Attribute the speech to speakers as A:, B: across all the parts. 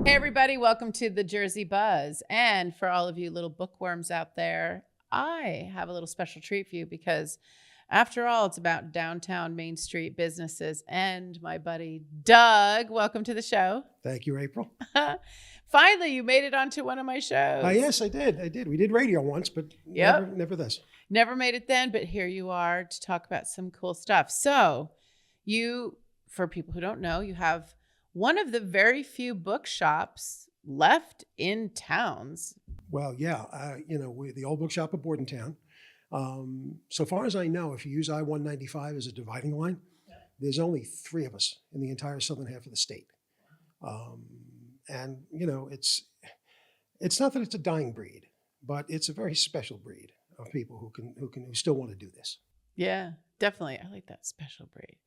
A: Hey everybody, welcome to the Jersey Buzz. And for all of you little bookworms out there, I have a little special treat for you because after all, it's about downtown Main Street businesses and my buddy Doug. Welcome to the show.
B: Thank you, April.
A: Finally, you made it onto one of my shows.
B: Yes, I did. We did radio once, but never this.
A: Never made it then, but here you are to talk about some cool stuff. So you, for people who don't know, you have one of the very few bookshops left in towns.
B: Well, yeah, the old bookshop of Bordentown. So far as I know, if you use I-195 as a dividing line, there's only 3 of us in the entire southern half of the state. And it's not that it's a dying breed, but it's a very special breed of people who still want to do this.
A: Yeah, definitely. I like that special breed.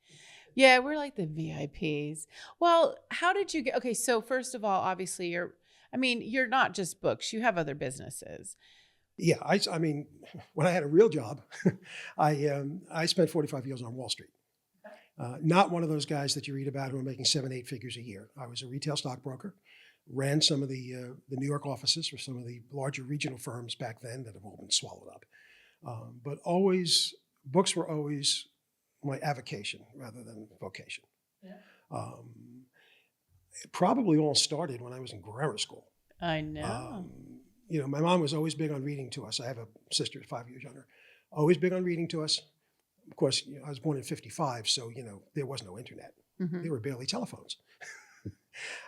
A: Yeah, we're like the VIPs. Well, how did you get, okay, so first of all, obviously you're not just books, you have other businesses.
B: Yeah, I mean, when I had a real job, I spent 45 years on Wall Street. Not one of those guys that you read about who are making 7-8 figures a year. I was a retail stockbroker, ran some of the New York offices for some of the larger regional firms back then that have all been swallowed up. But books were always my avocation rather than vocation. Yeah. It probably all started when I was in grammar school.
A: I know.
B: My mom was always big on reading to us. I have a sister 5 years younger, always big on reading to us. Of course, I was born in 55, so, there was no internet. Mm-hmm. There were barely telephones.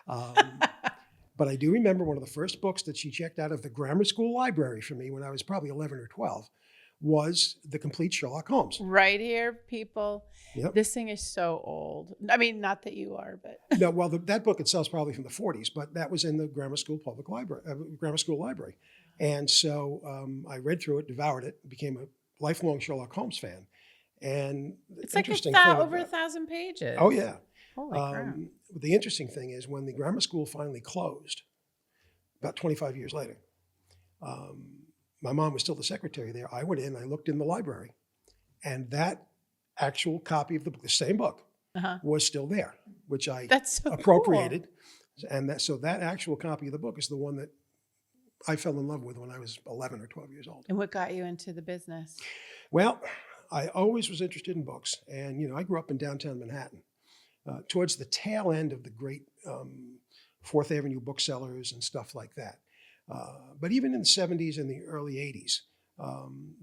B: But I do remember one of the first books that she checked out of the grammar school library for me when I was probably 11 or 12 was The Complete Sherlock Holmes.
A: Right here, people. Yep. This thing is so old. I mean, not that you are, but.
B: No, well, that book itself is probably from the 40s, but that was in the grammar school library. And so I read through it, devoured it, became a lifelong Sherlock Holmes fan. And
A: it's like over 1,000 pages.
B: Oh, yeah.
A: Holy crap.
B: The interesting thing is when the grammar school finally closed, about 25 years later, my mom was still the secretary there. I went in, I looked in the library, and that actual copy of the book, the same book, was still there, which I appropriated. Cool. And so that actual copy of the book is the one that I fell in love with when I was 11 or 12 years old.
A: And what got you into the business?
B: Well, I always was interested in books. And, I grew up in downtown Manhattan. Towards the tail end of the great 4th Avenue booksellers and stuff like that. But even in the 70s and the early 80s,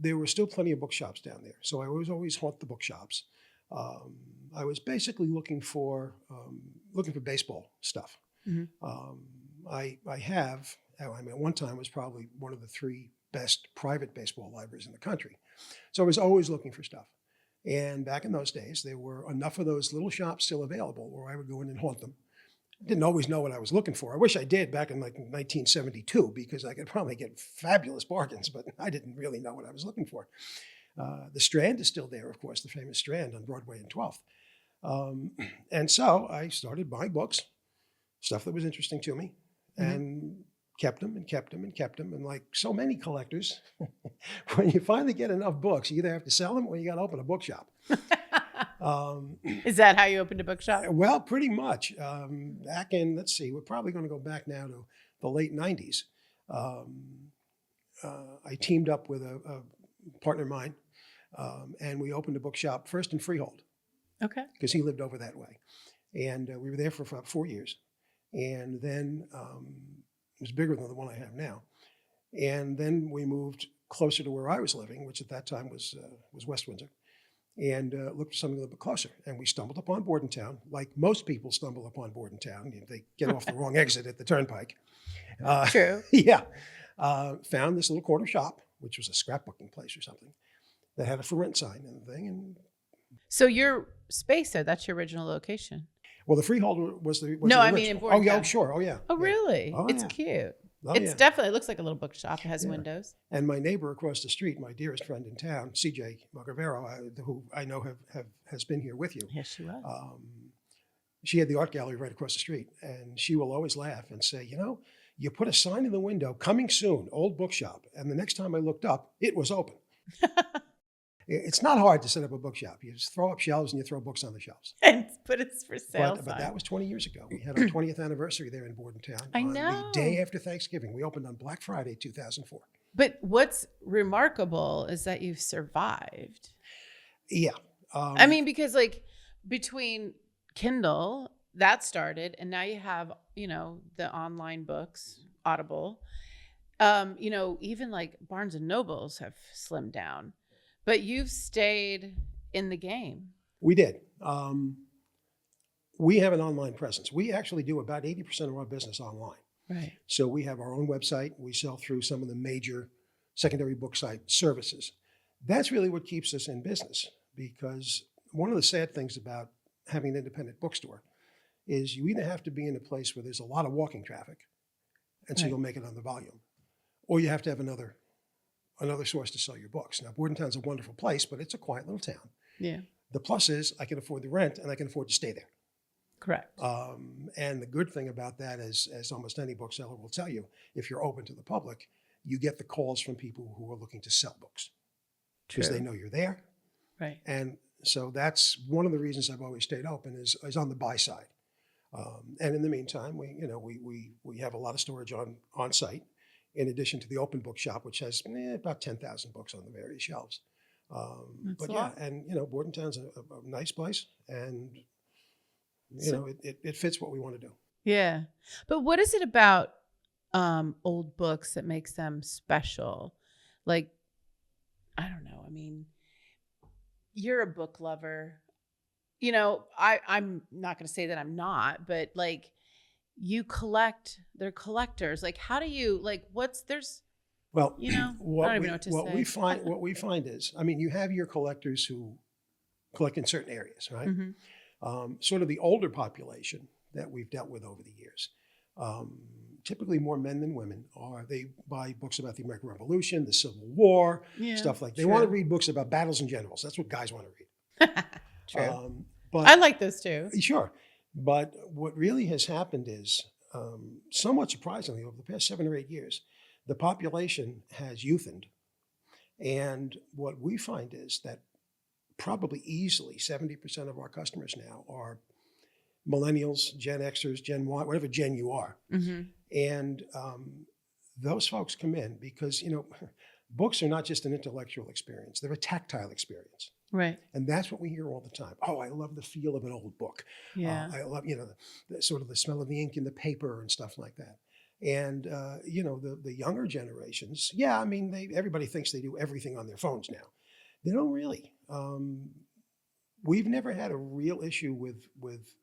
B: there were still plenty of bookshops down there. So I was always haunt the bookshops. I was basically looking for baseball stuff. Mm-hmm. At one time was probably one of the 3 best private baseball libraries in the country. So I was always looking for stuff. And back in those days, there were enough of those little shops still available where I would go in and haunt them. Didn't always know what I was looking for. I wish I did back in like 1972 because I could probably get fabulous bargains, but I didn't really know what I was looking for. The Strand is still there, of course, the famous Strand on Broadway and 12th. And so I started buying books, stuff that was interesting to me, and kept them. And like so many collectors, when you finally get enough books, you either have to sell them or you got to open a bookshop.
A: Is that how you opened a bookshop?
B: Well, pretty much. Back in, we're probably going to go back now to the late 90s. I teamed up with a partner of mine, and we opened a bookshop first in Freehold.
A: Okay.
B: Because he lived over that way. And we were there for about 4 years. And then it was bigger than the one I have now. And then we moved closer to where I was living, which at that time was West Windsor. And looked for something a little bit closer. And we stumbled upon Bordentown, like most people stumble upon Bordentown. They get off the wrong exit at the turnpike.
A: True.
B: Yeah. Found this little corner shop, which was a scrapbooking place or something, that had a for rent sign and the thing. And
A: so your space there, that's your original location?
B: Well, the Freehold was the
A: No, I mean in Bordentown.
B: Oh, yeah, sure. Oh, yeah.
A: Oh, really?
B: Oh,
A: it's cute. It's definitely, it looks like a little bookshop. It has windows.
B: And my neighbor across the street, my dearest friend in town, CJ Margavero, who I know has been here with you.
A: Yes, she was.
B: She had the art gallery right across the street. And she will always laugh and say, you put a sign in the window, coming soon, old bookshop. And the next time I looked up, it was open. It's not hard to set up a bookshop. You just throw up shelves and you throw books on the shelves.
A: And put it for sale.
B: But that was 20 years ago. We had our 20th anniversary there in Bordentown
A: I
B: on
A: know.
B: the day after Thanksgiving. We opened on Black Friday, 2004.
A: But what's remarkable is that you've survived.
B: Yeah.
A: I mean, because like between Kindle, that started, and now you have, the online books, Audible. Even like Barnes and Nobles have slimmed down, but you've stayed in the game.
B: We did. We have an online presence. We actually do about 80% of our business online.
A: Right.
B: So we have our own website. We sell through some of the major secondary book site services. That's really what keeps us in business, because one of the sad things about having an independent bookstore is you either have to be in a place where there's a lot of walking traffic, and so
A: Right.
B: you'll make it on the volume, or you have to have another source to sell your books. Now, Bordentown's a wonderful place, but it's a quiet little town.
A: Yeah.
B: The plus is I can afford the rent and I can afford to stay there.
A: Correct.
B: And the good thing about that is, as almost any bookseller will tell you, if you're open to the public, you get the calls from people who are looking to sell books because they know you're there.
A: Right.
B: And so that's one of the reasons I've always stayed open is on the buy side. And in the meantime, we have a lot of storage on site, in addition to the open bookshop, which has about 10,000 books on the various shelves.
A: That's
B: But
A: a
B: yeah,
A: lot.
B: and Bordentown's a nice place, and it fits what we want to do.
A: Yeah. But what is it about old books that makes them special? Like, I don't know. I mean, you're a book lover. I'm not going to say that I'm not, but like they're collectors. Like, how do you, like,
B: Well,
A: I don't even know what to say.
B: what we find is, I mean, you have your collectors who collect in certain areas, right?
A: Mm-hmm.
B: Sort of the older population that we've dealt with over the years, typically more men than women, they buy books about the American Revolution, the Civil War, stuff like. They want to read books about battles and generals. That's what guys want to read.
A: True.
B: But
A: I like those too.
B: Sure. But what really has happened is, somewhat surprisingly, over the past 7 or 8 years, the population has youthened. And what we find is that probably easily 70% of our customers now are millennials, Gen Xers, Gen Y, whatever Gen you are.
A: Mm-hmm.
B: And those folks come in because, books are not just an intellectual experience. They're a tactile experience.
A: Right.
B: And that's what we hear all the time. Oh, I love the feel of an old book.
A: Yeah.
B: I love, the sort of the smell of the ink in the paper and stuff like that. And, the younger generations, I mean, everybody thinks they do everything on their phones now. They don't really. We've never had a real issue with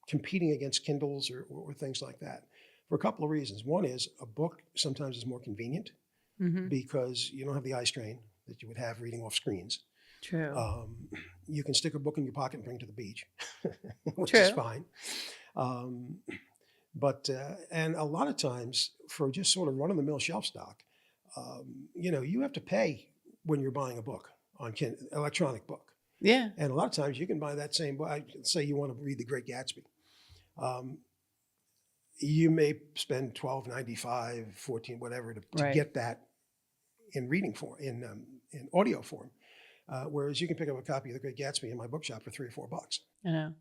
B: competing against Kindles or things like that for a couple of reasons. One is a book sometimes is more convenient
A: Mm-hmm.
B: because you don't have the eye strain that you would have reading off screens.
A: True.
B: You can stick a book in your pocket and bring it to the beach, which
A: True.
B: is fine. But and a lot of times for just sort of run-of-the-mill shelf stock, you have to pay when you're buying a book on electronic book.
A: Yeah.
B: And a lot of times you can buy that same book. Say you want to read The Great Gatsby. You may spend $12.95, $14, whatever to
A: Right.
B: get that in reading form, in audio form. Whereas you can pick up a copy of The Great Gatsby in my bookshop for $3 or $4.
A: I know.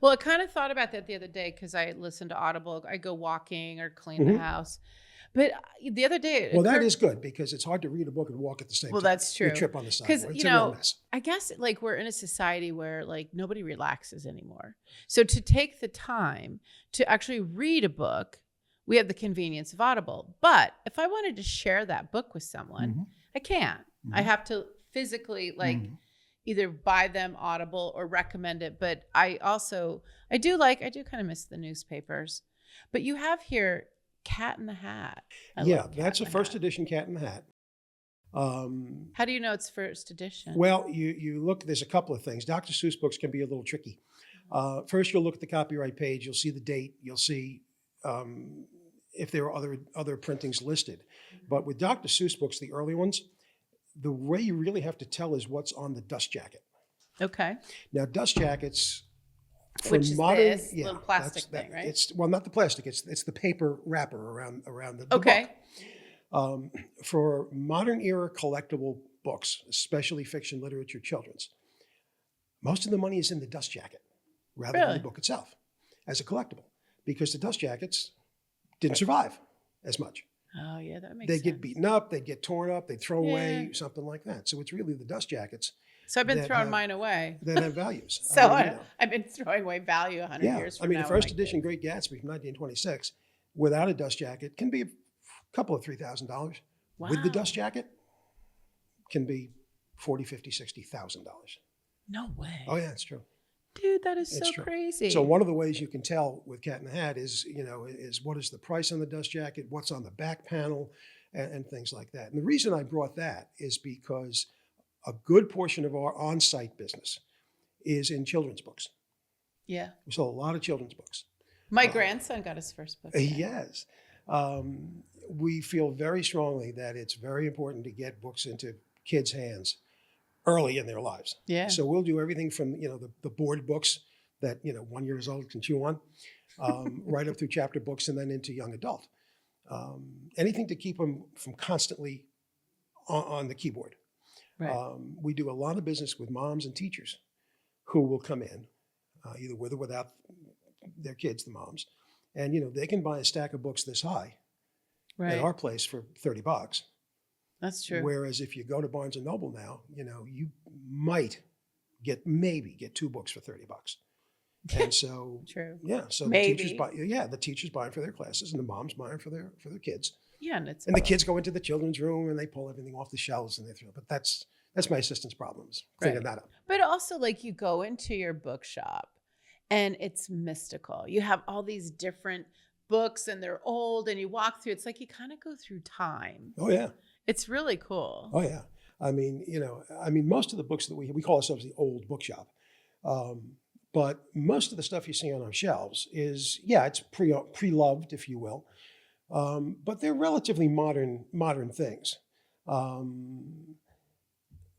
A: Well, I kind of thought about that the other day because I listen to Audible. I go walking or clean the house. But the other day,
B: Well, that is good because it's hard to read a book and walk at the same time.
A: Well, that's true.
B: You trip on the side.
A: Because,
B: It's a real mess.
A: I guess like we're in a society where like nobody relaxes anymore. So to take the time to actually read a book, we have the convenience of Audible. But if I wanted to share that book with someone, I can't. I have to physically either buy them Audible or recommend it. But I do kind of miss the newspapers. But you have here Cat in the Hat. I love Cat
B: That's
A: in
B: a
A: the
B: first
A: Hat.
B: edition Cat in the Hat.
A: How do you know it's first edition?
B: Well, you look, there's a couple of things. Dr. Seuss books can be a little tricky. First, you'll look at the copyright page. You'll see the date. You'll see if there are other printings listed. But with Dr. Seuss books, the early ones, the way you really have to tell is what's on the dust jacket.
A: Okay.
B: Now, dust jackets, for
A: Which is
B: modern,
A: this little plastic thing, right?
B: It's not the plastic. It's the paper wrapper around the
A: Okay.
B: book. For modern era collectible books, especially fiction, literature, children's, most of the money is in the dust jacket rather than
A: Really?
B: the book itself as a collectible, because the dust jackets didn't survive as much.
A: Oh, yeah, that makes
B: They'd
A: sense.
B: get beaten up, they'd get torn up, they'd throw
A: Yeah.
B: away, something like that. So it's really the dust jackets
A: So I've been
B: that
A: throwing
B: have-
A: mine away.
B: that have values.
A: So
B: I mean, you know.
A: I've been throwing away value 100
B: Yeah,
A: years
B: I
A: from
B: mean,
A: now.
B: the
A: with my
B: first edition
A: kids.
B: Great Gatsby from 1926, without a dust jacket, can be a couple of $3,000. With the
A: Wow.
B: dust jacket, can be $40,000, $50,000, $60,000.
A: No way.
B: Oh yeah, it's true.
A: Dude, that is
B: It's
A: so
B: true.
A: crazy.
B: So one of the ways you can tell with Cat in the Hat is, is what is the price on the dust jacket, what's on the back panel, and things like that. And the reason I brought that is because a good portion of our on-site business is in children's books.
A: Yeah.
B: We sell a lot of children's books.
A: My grandson got his first book.
B: Yes. We feel very strongly that it's very important to get books into kids' hands early in their lives.
A: Yeah.
B: So we'll do everything from, the board books that, 1 year old can chew on, right up through chapter books and then into young adult. Anything to keep them from constantly on the keyboard.
A: Right.
B: We do a lot of business with moms and teachers who will come in, either with or without their kids, the moms. And, they can buy a stack of books this high
A: Right.
B: at our place for $30.
A: That's true.
B: Whereas if you go to Barnes and Noble now, you might maybe get 2 books for $30. And so,
A: True.
B: yeah, so
A: Maybe.
B: the teachers buy them for their classes and the moms buy them for their kids.
A: Yeah, and it's
B: And the kids go into the children's room and they pull everything off the shelves and they throw. But that's my assistant's problems, cleaning that up.
A: But also, like, you go into your bookshop and it's mystical. You have all these different books and they're old and you walk through. It's like you kind of go through time.
B: Oh yeah,
A: It's really cool.
B: oh yeah. I mean, most of the books that we call ourselves the old bookshop, but most of the stuff you see on our shelves is it's pre-loved, if you will, but they're relatively modern things.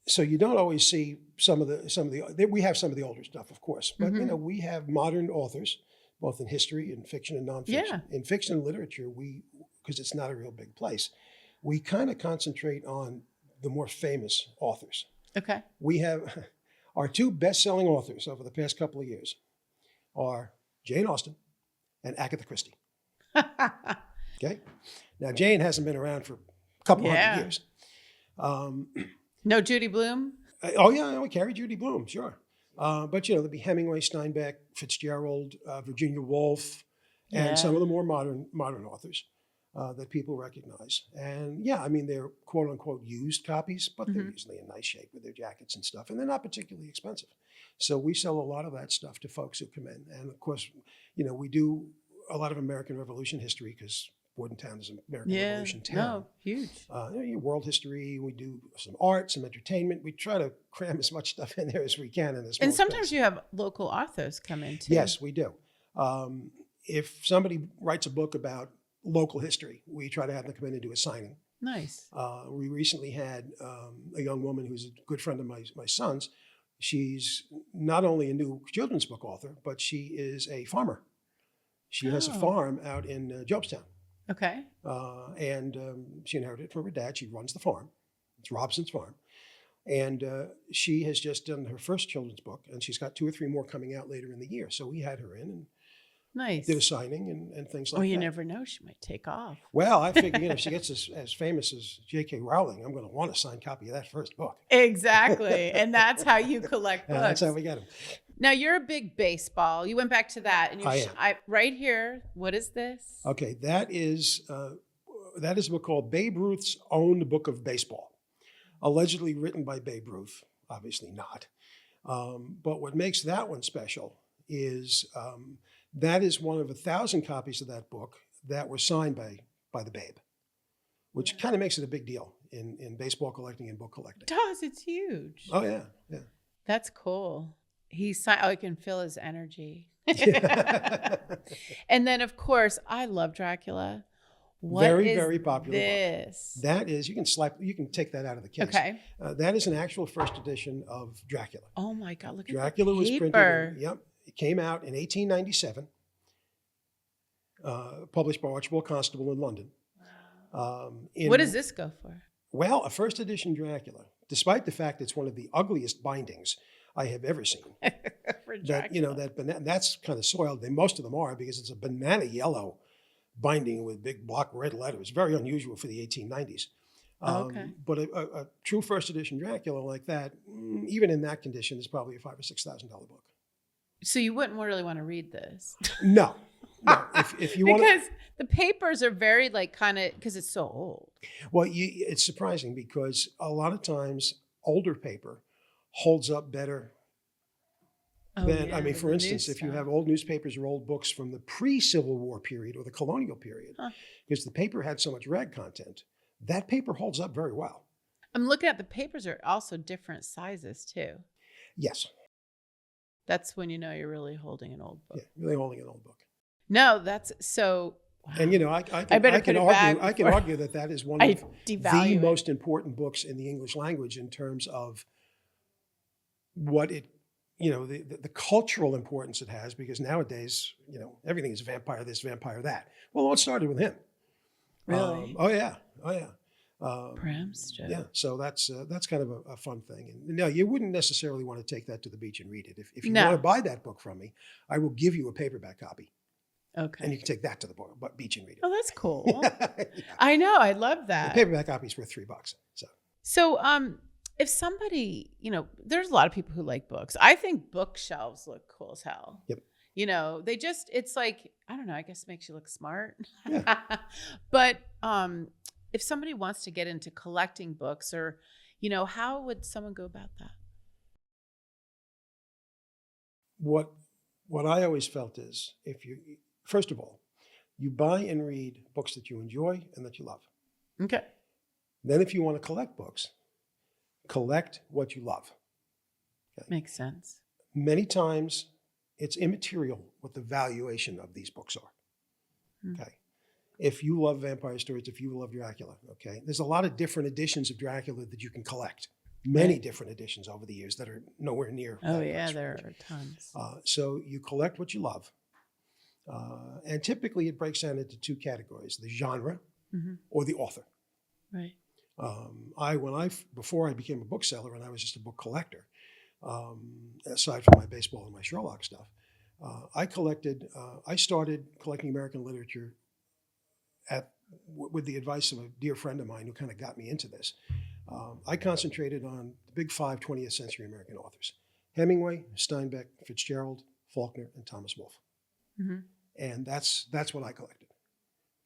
B: So you don't always see some of the we have some of the older stuff, of course, but we have modern authors, both in history and fiction and nonfiction.
A: Yeah.
B: In fiction and literature, because it's not a real big place, we kind of concentrate on the more famous authors.
A: Okay.
B: We have our 2 best-selling authors over the past couple of years are Jane Austen and Agatha Christie. Okay, now Jane hasn't been around for a couple hundred years.
A: No Judy Blume?
B: Oh yeah, we carry Judy Blume, sure. But there'll be Hemingway, Steinbeck, Fitzgerald, Virginia Woolf, and some of the more modern authors that people recognize. And they're quote unquote used copies, but they're usually in nice shape with their jackets and stuff, and they're not particularly expensive. So we sell a lot of that stuff to folks who come in. And of course, we do a lot of American Revolution history because Bordentown is an American Revolution town.
A: No, huge.
B: World history. We do some art, some entertainment. We try to cram as much stuff in there as we can in this.
A: And sometimes you have local authors come in too.
B: Yes, we do. If somebody writes a book about local history, we try to have them come in and do a signing.
A: Nice.
B: We recently had a young woman who's a good friend of my son's. She's not only a new children's book author, but she is a farmer. She has a farm out in Jobstown.
A: Okay.
B: And she inherited it from her dad. She runs the farm. It's Robson's farm. And she has just done her first children's book, and she's got 2 or 3 more coming out later in the year. So we had her in and
A: Nice.
B: did a signing and things like that.
A: You never know. She might take off.
B: Well, I figure, if she gets as famous as J.K. Rowling, I'm going to want a signed copy of that first book.
A: Exactly. And that's how you collect books.
B: That's how we get them.
A: Now, you're a big baseball. You went back to that. And
B: I am.
A: right here, what is this?
B: Okay, that is a book called Babe Ruth's Own Book of Baseball, allegedly written by Babe Ruth, obviously not. But what makes that one special is that is one of 1,000 copies of that book that were signed by the Babe, which kind of makes it a big deal in baseball collecting and book collecting.
A: It does. It's huge.
B: Oh, yeah, yeah.
A: That's cool. I can feel his energy. And then, of course, I love Dracula. What
B: very,
A: is
B: very popular
A: this?
B: book. That is, you can take that out of the case.
A: Okay.
B: That is an actual first edition of Dracula.
A: Oh my God, look at
B: Dracula
A: the
B: was
A: paper.
B: printed. It came out in 1897, published by Archibald Constable in London.
A: What does this go for?
B: Well, a first edition Dracula despite the fact it's one of the ugliest bindings I have ever seen.
A: For
B: That, you know, that's kind of soiled. And most of them are, because it's a banana yellow binding with big block red letters. Very unusual for the 1890s.
A: Okay.
B: But a true first edition Dracula like that, even in that condition, is probably a $5,000 or $6,000 book.
A: So you wouldn't really want to read this.
B: No. If you want,
A: because the papers are very like kind of, because it's so old.
B: well, it's surprising because a lot of times older paper holds up better than, I mean, for instance, if you have old newspapers or old books from the pre-Civil War period or the colonial period, because the paper had so much rag content, that paper holds up very well.
A: I'm looking at the papers are also different sizes too.
B: Yes.
A: That's when you know you're really holding an old book.
B: Yeah, really holding an old book.
A: No, that's so. Wow.
B: And, you know, I can argue that is one of the most important books in the English language in terms of what it, you know, the cultural importance it has, because nowadays, you know, everything is vampire this, vampire that. Well, it started with him.
A: Really?
B: Oh yeah.
A: Bram Stoker.
B: Yeah, so that's kind of a fun thing. And no, you wouldn't necessarily want to take that to the beach and read it. If you want to buy that book from me, I will give you a paperback copy.
A: Okay.
B: And you can take that to the beach and read it.
A: Oh, that's cool. Yeah. I know. I love that.
B: The paperback copy is worth $3.
A: So if somebody, you know, there's a lot of people who like books. I think bookshelves look cool as hell.
B: Yep.
A: You know, it's like, I don't know, I guess it makes you look smart.
B: Yeah.
A: But if somebody wants to get into collecting books, or, you know, how would someone go about that?
B: What I always felt is, first of all, you buy and read books that you enjoy and that you love.
A: Okay.
B: Then if you want to collect books, collect what you love. Okay?
A: Makes sense.
B: Many times it's immaterial what the valuation of these books are. Okay. If you love vampire stories, if you love Dracula, okay, there's a lot of different editions of Dracula that you can collect. Many different editions over the years that are nowhere near.
A: Oh yeah, there are tons.
B: So you collect what you love. And typically it breaks down into two categories: the genre or the author.
A: Right.
B: Before I became a bookseller and I was just a book collector, aside from my baseball and my Sherlock stuff, I started collecting American literature with the advice of a dear friend of mine who kind of got me into this. I concentrated on the big 5 20th century American authors: Hemingway, Steinbeck, Fitzgerald, Faulkner, and Thomas Wolfe. And that's what I collected.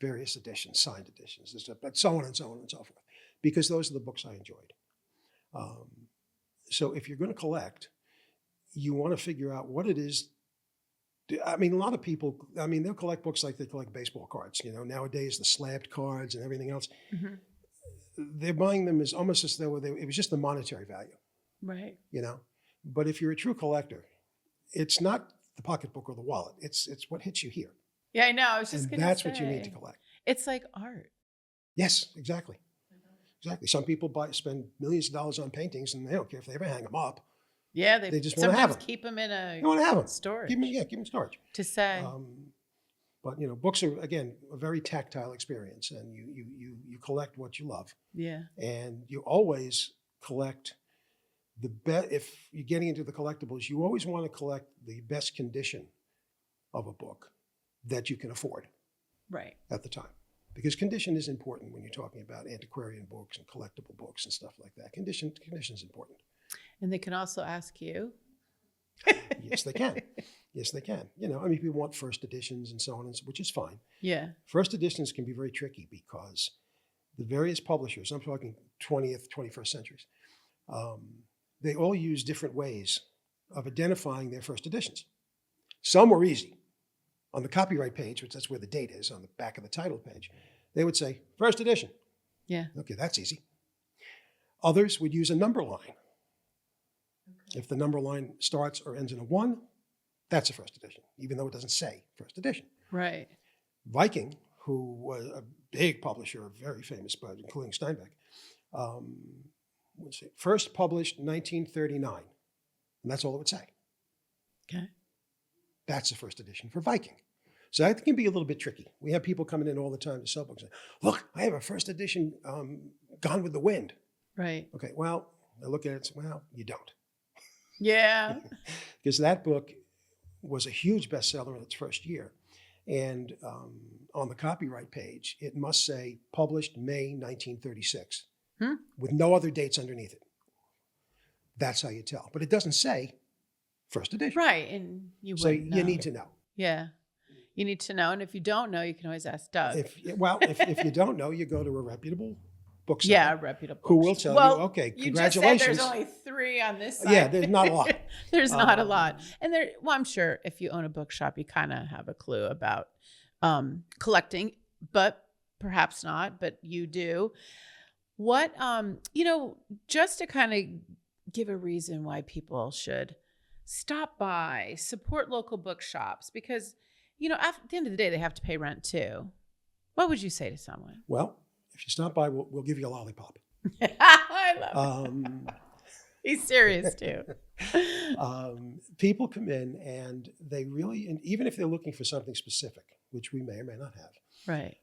B: Various editions, signed editions, but so on and so on and so forth, because those are the books I enjoyed. So if you're going to collect, you want to figure out what it is. I mean, a lot of people, they'll collect books like they collect baseball cards. You know, nowadays the slabbed cards and everything else. They're buying them as almost as though it was just the monetary value.
A: Right.
B: You know, but if you're a true collector, it's not the pocketbook or the wallet. It's what hits you here.
A: Yeah, I know. I was just going to say.
B: That's what you need to collect.
A: It's like art.
B: Yes, exactly. Exactly. Some people spend millions of dollars on paintings and they don't care if they ever hang them up.
A: Yeah,
B: they just want to have them.
A: Keep them in a storage.
B: Keep them storage.
A: To say.
B: But you know, books are, again, a very tactile experience, and you collect what you love.
A: Yeah.
B: And you always collect the best. If you're getting into the collectibles, you always want to collect the best condition of a book that you can afford.
A: Right.
B: At the time. Because condition is important when you're talking about antiquarian books and collectible books and stuff like that. Condition is important.
A: And they can also ask you.
B: Yes, they can. Yes, they can. You know, people want first editions and so on, which is fine.
A: Yeah.
B: First editions can be very tricky because the various publishers, I'm talking 20th, 21st centuries, they all use different ways of identifying their first editions. Some were easy. On the copyright page, which that's where the date is, on the back of the title page, they would say, first edition.
A: Yeah.
B: Okay, that's easy. Others would use a number line. Okay. If the number line starts or ends in a 1, that's a first edition, even though it doesn't say first edition.
A: Right.
B: Viking, who was a big publisher, very famous, but including Steinbeck, first published 1939, and that's all it would say.
A: Okay.
B: That's the first edition for Viking. So that can be a little bit tricky. We have people coming in all the time to sell books and say, look, I have a first edition Gone with the Wind.
A: Right.
B: Okay, well, I look at it and say, well, you don't.
A: Yeah.
B: Because that book was a huge bestseller in its first year. And on the copyright page, it must say published May 1936 with no other dates underneath it. That's how you tell. But it doesn't say first edition.
A: Right. And you
B: So
A: wouldn't know.
B: you need to know.
A: Yeah. You need to know. And if you don't know, you can always ask Doug.
B: If you don't know, you go to a reputable bookseller.
A: Yeah, reputable.
B: Who will tell you, okay, congratulations.
A: You just said there's only 3 on this side.
B: Yeah, there's not a lot.
A: There's not a lot. And I'm sure if you own a bookshop, you kind of have a clue about collecting, but perhaps not, but you do. What, just to kind of give a reason why people should stop by, support local bookshops, because, at the end of the day, they have to pay rent too. What would you say to someone?
B: Well, if you stop by, we'll give you a lollipop.
A: I love it. He's serious too.
B: People come in and they really, and even if they're looking for something specific, which we may or may not have,
A: right?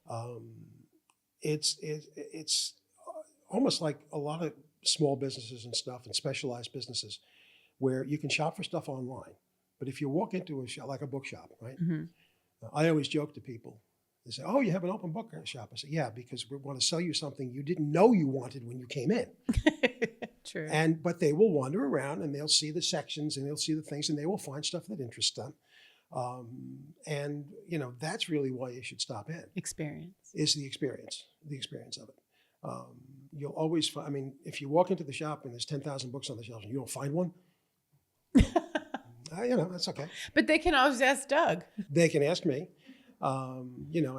B: It's almost like a lot of small businesses and stuff and specialized businesses where you can shop for stuff online. But if you walk into a shop, like a bookshop, right? Mm-hmm. I always joke to people. They say, oh, you have an open book shop. I say, yeah, because we want to sell you something you didn't know you wanted when you came in.
A: True.
B: But they will wander around and they'll see the sections and they'll see the things and they will find stuff that interests them. That's really why you should stop in.
A: Experience.
B: Is the experience of it. You'll always find, if you walk into the shop and there's 10,000 books on the shelves and you don't find one, that's okay.
A: But they can always ask Doug.
B: They can ask me. And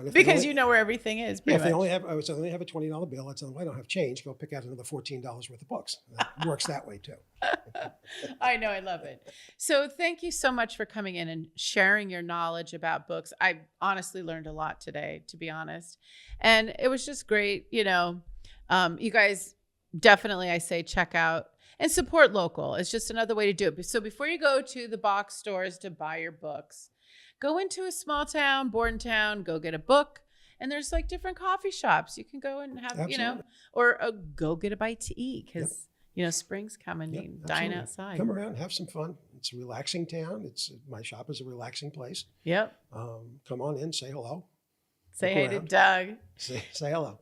B: if
A: because you know where everything is.
B: Yeah, if they only have a $20 bill, I tell them, I don't have change. Go pick out another $14 worth of books. It works that way too.
A: I know, I love it. So thank you so much for coming in and sharing your knowledge about books. I honestly learned a lot today, to be honest, and it was just great. You guys definitely, I say, check out and support local. It's just another way to do it. So before you go to the box stores to buy your books, go into a small town, Bordentown, go get a book. And there's like different coffee shops. You can go and have,
B: Absolutely.
A: Or go get a bite to eat because, spring's coming. You dine outside.
B: Come around, have some fun. It's a relaxing town. My shop is a relaxing place.
A: Yep.
B: Come on in, say hello.
A: Say hey to Doug.
B: Say hello.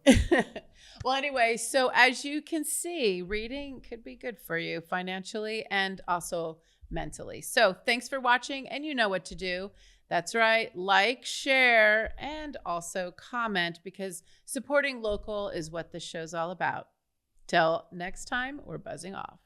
A: Well, anyway, so as you can see, reading could be good for you financially and also mentally. So thanks for watching, and you know what to do. That's right. Like, share, and also comment, because supporting local is what this show's all about. Till next time, we're buzzing off.